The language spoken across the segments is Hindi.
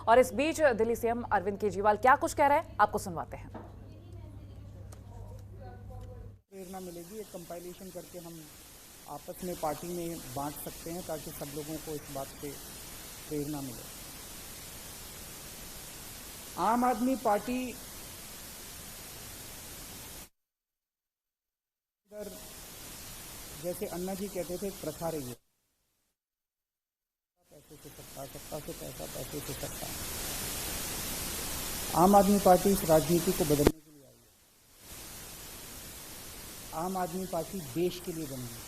और इस बीच दिल्ली सीएम अरविंद केजरीवाल क्या कुछ कह रहे हैं, आपको सुनवाते हैं। प्रेरणा मिलेगी, एक कंपाइलेशन करके हम आपस में पार्टी में बांट सकते हैं ताकि सब लोगों को इस बात से प्रेरणा मिले। आम आदमी पार्टी जैसे अन्ना जी कहते थे, प्रथा रही है, पैसे से सत्ता, सत्ता से पैसा, पैसे से सत्ता। आम आदमी पार्टी इस राजनीति को बदलने के लिए आई है। आम आदमी पार्टी देश के लिए बनी है।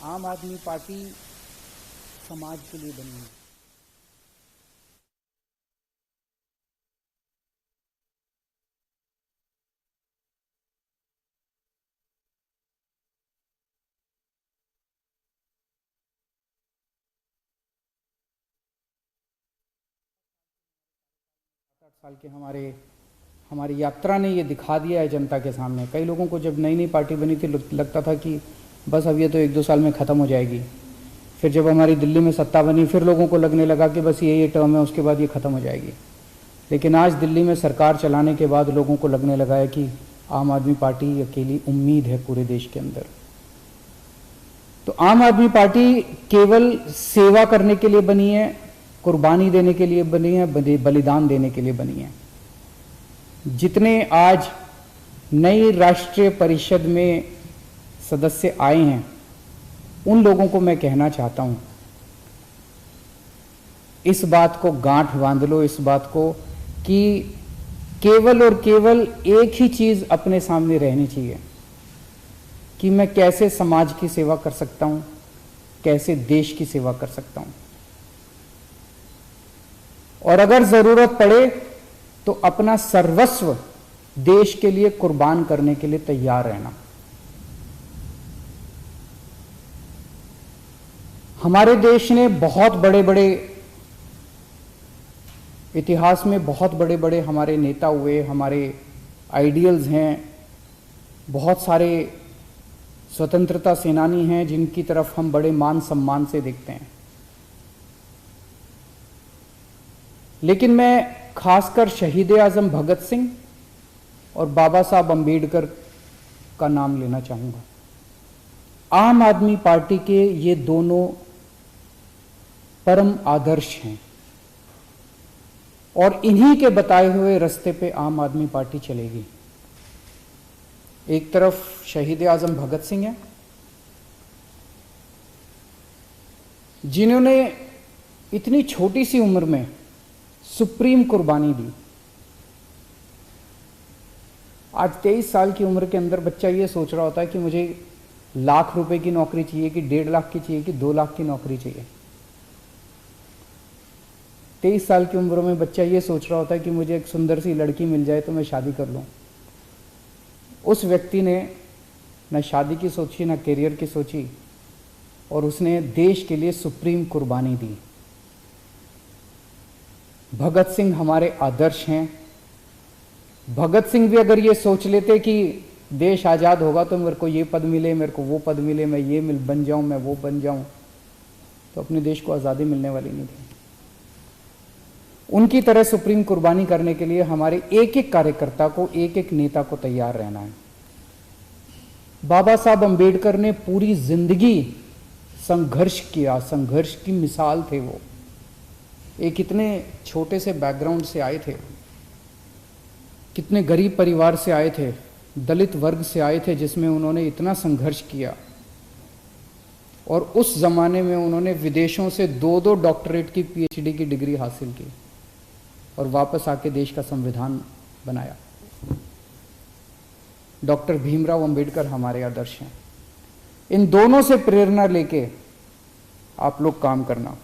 आम आदमी पार्टी समाज के लिए बनी है। साल के हमारी यात्रा ने ये दिखा दिया है जनता के सामने। कई लोगों को जब नई नई पार्टी बनी थी लगता था कि बस अब ये तो 1-2 साल में ख़त्म हो जाएगी। फिर जब हमारी दिल्ली में सत्ता बनी फिर लोगों को लगने लगा कि बस ये टर्म है, उसके बाद ये ख़त्म हो जाएगी। लेकिन आज दिल्ली में सरकार चलाने के बाद लोगों को लगने लगा है कि आम आदमी पार्टी अकेली उम्मीद है पूरे देश के अंदर। तो आम आदमी पार्टी केवल सेवा करने के लिए बनी है, कुर्बानी देने के लिए बनी है, बलिदान देने के लिए बनी है। जितने आज नई राष्ट्रीय परिषद में सदस्य आए हैं उन लोगों को मैं कहना चाहता हूं, इस बात को गांठ बांध लो, इस बात को कि केवल और केवल एक ही चीज अपने सामने रहनी चाहिए कि मैं कैसे समाज की सेवा कर सकता हूं, कैसे देश की सेवा कर सकता हूं, और अगर जरूरत पड़े तो अपना सर्वस्व देश के लिए कुर्बान करने के लिए तैयार रहना। हमारे देश ने बहुत बड़े बड़े इतिहास में बहुत बड़े बड़े हमारे नेता हुए, हमारे आइडियल्स हैं, बहुत सारे स्वतंत्रता सेनानी हैं जिनकी तरफ हम बड़े मान सम्मान से देखते हैं। लेकिन मैं खासकर शहीद आजम भगत सिंह और बाबा साहब अम्बेडकर का नाम लेना चाहूंगा। आम आदमी पार्टी के ये दोनों परम आदर्श हैं और इन्हीं के बताए हुए रास्ते पे आम आदमी पार्टी चलेगी। एक तरफ शहीद आजम भगत सिंह हैं जिन्होंने इतनी छोटी सी उम्र में सुप्रीम कुर्बानी दी। आज 23 साल की उम्र के अंदर बच्चा ये सोच रहा होता है कि मुझे लाख रुपए की नौकरी चाहिए कि 1.5 लाख की चाहिए कि 2 लाख की नौकरी चाहिए। 23 साल की उम्र में बच्चा ये सोच रहा होता है कि मुझे एक सुंदर सी लड़की मिल जाए तो मैं शादी कर लूं। उस व्यक्ति ने न शादी की सोची, न करियर की सोची, और उसने देश के लिए सुप्रीम कुर्बानी दी। भगत सिंह हमारे आदर्श हैं। भगत सिंह भी अगर ये सोच लेते कि देश आज़ाद होगा तो मेरे को ये पद मिले, मेरे को वो पद मिले, मैं ये बन जाऊं, मैं वो बन जाऊं, तो अपने देश को आज़ादी मिलने वाली नहीं थी। उनकी तरह सुप्रीम कुर्बानी करने के लिए हमारे एक एक कार्यकर्ता को, एक एक नेता को तैयार रहना है। बाबा साहब अम्बेडकर ने पूरी जिंदगी संघर्ष किया, संघर्ष की मिसाल थे वो। एक इतने छोटे से बैकग्राउंड से आए थे, कितने गरीब परिवार से आए थे, दलित वर्ग से आए थे, जिसमें उन्होंने इतना संघर्ष किया और उस जमाने में उन्होंने विदेशों से 2-2 डॉक्टरेट की पीएचडी की डिग्री हासिल की और वापस आके देश का संविधान बनाया। डॉक्टर भीमराव अंबेडकर हमारे आदर्श हैं। इन दोनों से प्रेरणा लेके आप लोग काम करना।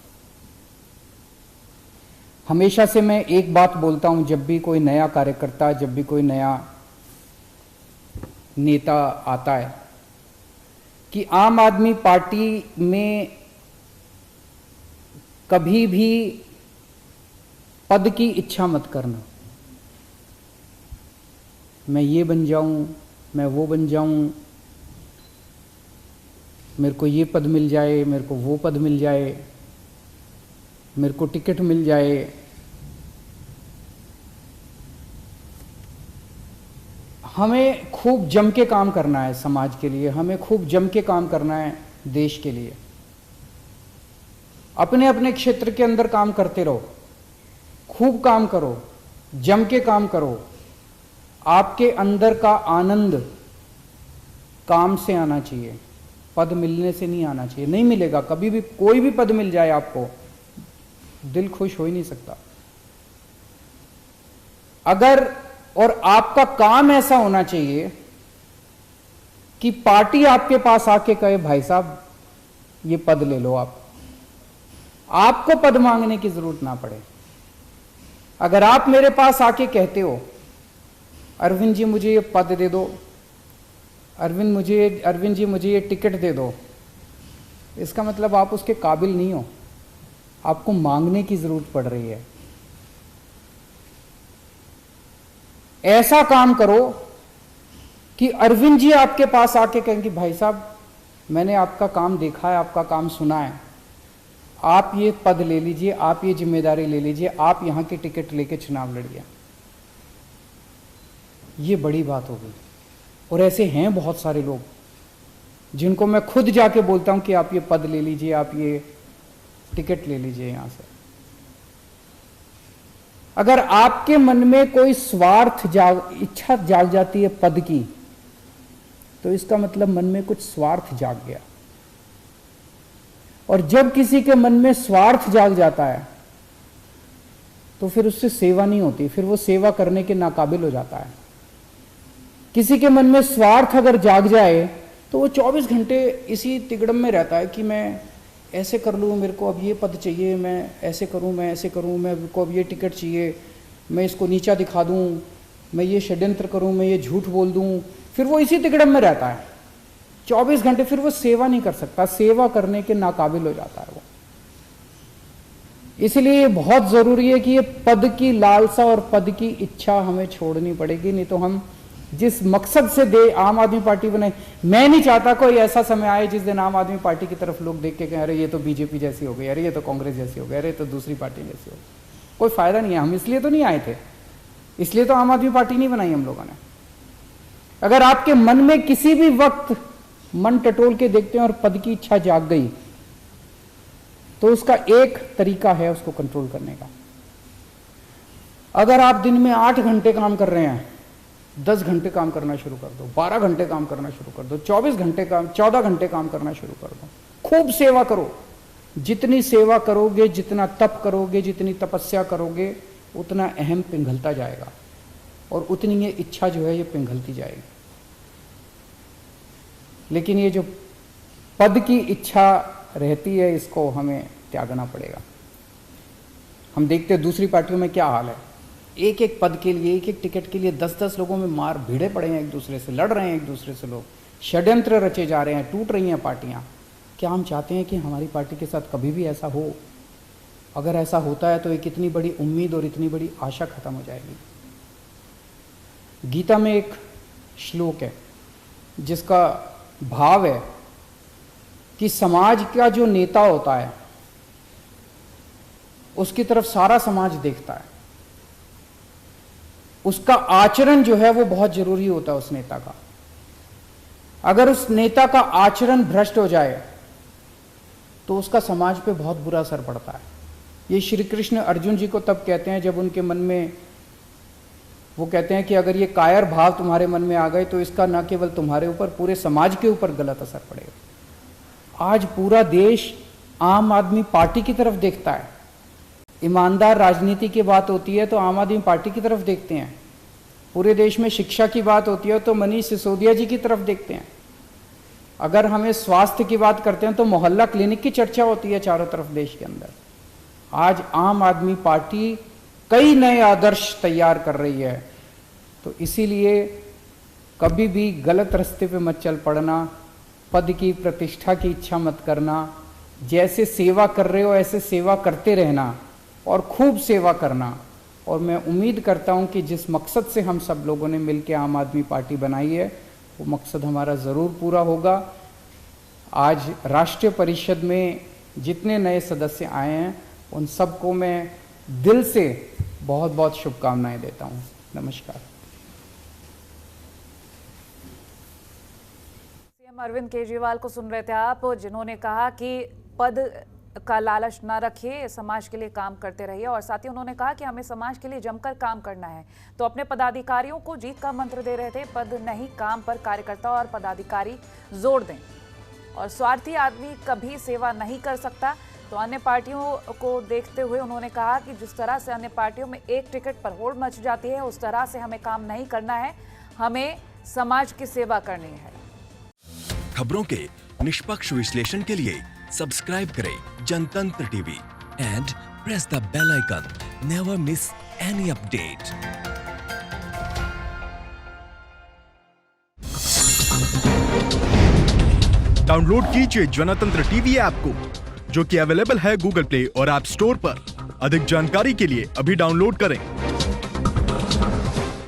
हमेशा से मैं एक बात बोलता हूं, जब भी कोई नया कार्यकर्ता, जब भी कोई नया नेता आता है, कि आम आदमी पार्टी में कभी भी पद की इच्छा मत करना। मैं ये बन जाऊं, मैं वो बन जाऊं, मेरे को ये पद मिल जाए, मेरे को वो पद मिल जाए। मेरे को टिकट मिल जाए, हमें खूब जम के काम करना है समाज के लिए, हमें खूब जम के काम करना है देश के लिए। अपने अपने क्षेत्र के अंदर काम करते रहो, खूब काम करो, जम के काम करो। आपके अंदर का आनंद काम से आना चाहिए, पद मिलने से नहीं आना चाहिए। नहीं मिलेगा कभी भी, कोई भी पद मिल जाए आपको, दिल खुश हो ही नहीं सकता। अगर, और आपका काम ऐसा होना चाहिए कि पार्टी आपके पास आके कहे भाई साहब ये पद ले लो, आपको पद मांगने की जरूरत ना पड़े। अगर आप मेरे पास आके कहते हो अरविंद जी मुझे ये पद दे दो, अरविंद जी मुझे ये टिकट दे दो, इसका मतलब आप उसके काबिल नहीं हो, आपको मांगने की जरूरत पड़ रही है। ऐसा काम करो कि अरविंद जी आपके पास आके कहेंगे भाई साहब मैंने आपका काम देखा है, आपका काम सुना है, आप ये पद ले लीजिए, आप ये जिम्मेदारी ले लीजिए, आप यहां की टिकट लेके चुनाव लड़िए। ये बड़ी बात होगी। और ऐसे हैं बहुत सारे लोग जिनको मैं खुद जाके बोलता हूं कि आप ये पद ले लीजिए, आप ये टिकट ले लीजिए यहां से। अगर आपके मन में कोई स्वार्थ इच्छा जाग जाती है पद की, तो इसका मतलब मन में कुछ स्वार्थ जाग गया। और जब किसी के मन में स्वार्थ जाग जाता है तो फिर उससे सेवा नहीं होती, फिर वो सेवा करने के नाकाबिल हो जाता है। किसी के मन में स्वार्थ अगर जाग जाए तो वो 24 घंटे इसी तिगड़म में रहता है कि मैं ऐसे कर लूँ, मेरे को अब ये पद चाहिए, मैं ऐसे करूँ, मैं ऐसे करूँ, मेरे को अब ये टिकट चाहिए, मैं इसको नीचा दिखा दूँ, मैं ये षड्यंत्र करूँ, मैं ये झूठ बोल दूँ। फिर वो इसी तिगड़म में रहता है 24 घंटे, फिर वो सेवा नहीं कर सकता, सेवा करने के नाकाबिल हो जाता है वो। इसलिए बहुत ज़रूरी है कि ये पद की लालसा और पद की इच्छा हमें छोड़नी पड़ेगी, नहीं तो हम जिस मकसद से आम आदमी पार्टी बनाई, मैं नहीं चाहता कोई ऐसा समय आए जिस दिन आम आदमी पार्टी की तरफ लोग देख के कहें अरे ये तो बीजेपी जैसी हो गई, अरे ये तो कांग्रेस जैसी हो गई, अरे तो दूसरी पार्टी जैसी हो गई। कोई फायदा नहीं है, हम इसलिए तो नहीं आए थे, इसलिए तो आम आदमी पार्टी नहीं बनाई हम लोगों ने। अगर आपके मन में किसी भी वक्त मन टटोल के देखते हैं और पद की इच्छा जाग गई, तो उसका एक तरीका है उसको कंट्रोल करने का। अगर आप दिन में 8 घंटे काम कर रहे हैं, 10 घंटे काम करना शुरू कर दो, 12 घंटे काम करना शुरू कर दो, 14 घंटे काम करना शुरू कर दो। खूब सेवा करो, जितनी सेवा करोगे, जितना तप करोगे, जितनी तपस्या करोगे, उतना अहम पिघलता जाएगा और उतनी ये इच्छा जो है ये पिघलती जाएगी। लेकिन ये जो पद की इच्छा रहती है, इसको हमें त्यागना पड़ेगा। हम देखते हैं दूसरी पार्टियों में क्या हाल है, एक एक पद के लिए, एक एक टिकट के लिए 10-10 लोगों में मार भिड़े पड़े हैं, एक दूसरे से लड़ रहे हैं, एक दूसरे से लोग षड्यंत्र रचे जा रहे हैं, टूट रही हैं पार्टियां। क्या हम चाहते हैं कि हमारी पार्टी के साथ कभी भी ऐसा हो? अगर ऐसा होता है तो एक इतनी बड़ी उम्मीद और इतनी बड़ी आशा खत्म हो जाएगी। गीता में एक श्लोक है जिसका भाव है कि समाज का जो नेता होता है उसकी तरफ सारा समाज देखता है, उसका आचरण जो है वो बहुत जरूरी होता है उस नेता का। अगर उस नेता का आचरण भ्रष्ट हो जाए तो उसका समाज पे बहुत बुरा असर पड़ता है। ये श्री कृष्ण अर्जुन जी को तब कहते हैं जब उनके मन में, वो कहते हैं कि अगर ये कायर भाव तुम्हारे मन में आ गए तो इसका न केवल तुम्हारे ऊपर, पूरे समाज के ऊपर गलत असर पड़ेगा। आज पूरा देश आम आदमी पार्टी की तरफ देखता है। ईमानदार राजनीति की बात होती है तो आम आदमी पार्टी की तरफ देखते हैं। पूरे देश में शिक्षा की बात होती है तो मनीष सिसोदिया जी की तरफ देखते हैं। अगर हमें स्वास्थ्य की बात करते हैं तो मोहल्ला क्लिनिक की चर्चा होती है चारों तरफ देश के अंदर। आज आम आदमी पार्टी कई नए आदर्श तैयार कर रही है। तो इसीलिए कभी भी गलत रास्ते पे मत चल पड़ना, पद की प्रतिष्ठा की इच्छा मत करना। जैसे सेवा कर रहे हो ऐसे सेवा करते रहना और खूब सेवा करना। और मैं उम्मीद करता हूं कि जिस मकसद से हम सब लोगों ने मिलकर आम आदमी पार्टी बनाई है वो मकसद हमारा ज़रूर पूरा होगा। आज राष्ट्रीय परिषद में जितने नए सदस्य आए हैं उन सबको मैं दिल से बहुत बहुत शुभकामनाएं देता हूँ। नमस्कार। सीएम अरविंद केजरीवाल को सुन रहे थे आप, जिन्होंने कहा कि पद का लालच ना रखिए, समाज के लिए काम करते रहिए। और साथ ही उन्होंने कहा कि हमें समाज के लिए जमकर काम करना है। तो अपने पदाधिकारियों को जीत का मंत्र दे रहे थे, पद नहीं काम पर कार्यकर्ता और पदाधिकारी जोर दें। और स्वार्थी आदमी कभी सेवा नहीं कर सकता। तो अन्य पार्टियों को देखते हुए उन्होंने कहा कि जिस तरह से अन्य पार्टियों में एक टिकट पर होड़ मच जाती है, उस तरह से हमें काम नहीं करना है, हमें समाज की सेवा करनी है। खबरों के निष्पक्ष विश्लेषण के लिए सब्सक्राइब करें Janatantra TV and press the bell icon. Never miss any update. Download कीजिए जनतंत्र टीवी ऐप को, जो कि अवेलेबल है गूगल प्ले और ऐप स्टोर पर। अधिक जानकारी के लिए अभी डाउनलोड करें।